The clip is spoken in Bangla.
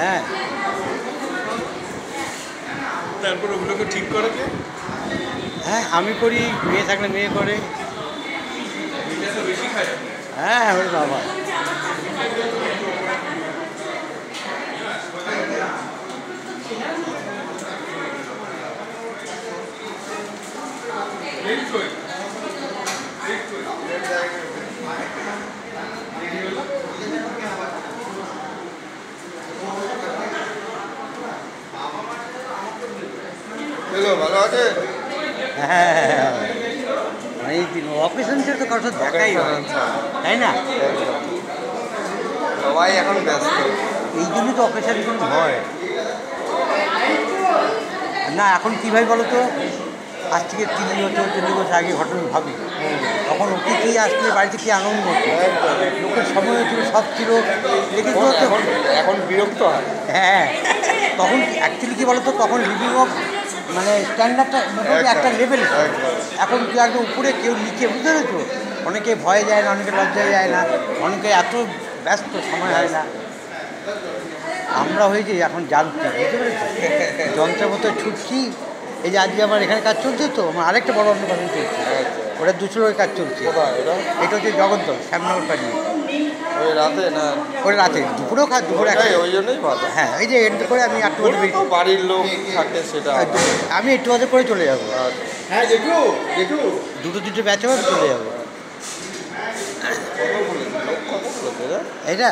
হ্যাঁ, তারপর ওগুলোকে ঠিক করে কে? হ্যাঁ আমি করি, মেয়ে থাকলে মেয়ে করে। এটা তো বেশি খায়। হ্যাঁ ওরে বাবা, ভালো আছে। হ্যাঁ অনেক দিন অকেশন ছিল তো কারোর সাথে দেখাই হয়, তাই না? সবাই এখন ব্যস্ত। এই জন্যই তো অকেশন কোনো হয় না। এখন কী ভাই বলো তো, আজ থেকে 30 বছর 40 বছর আগে ঘটনা ভাবি, তখন অতিথি আসলে বাড়িতে কী আনন্দ হতো, লোকের সময় ছিল, সব ছিল, দেখে তো এখন বিরক্ত হয়। হ্যাঁ তখন অ্যাকচুয়ালি কী বলো তো, তখন লিভিং অফ মানে স্ট্যান্ডার্ডটা মোটামুটি একটা লেভেল। এখন কি একদম উপরে, কেউ নিচে, বুঝতে পেরেছো? অনেকে ভয়ে যায় না, অনেকে লজ্জায় যায় না, অনেকে এত ব্যস্ত সময় হয় না। আমরা হয়েছি এখন জানছি, বুঝতে পেরেছি, যন্ত্রের মতো ছুটছি। এই যে আজকে আমার এখানে কাজ চলছে, তো আমার আরেকটা বড় অন্নপ্রাশন চলছে, ওটা 200 লোকের কাজ চলছে। এটা হচ্ছে জগদ্দল, শ্যামনগর পাড়ি। ওই রাতে না? ওই রাতে, দুপুরেও খায়, দুপুরে ওই জন্যই ভালো। হ্যাঁ এই যে এন্ড করে আমি 8টা বাজে বেরিয়ে, বাড়ির লোক থাকে সেটা আমি 8টা বাজে করে চলে যাবো। হ্যাঁ জেঠু, জেঠু 2-3টে ব্যাচ হবে, চলে যাবো। কত বলেছে, লোক কত বলেছে? এটা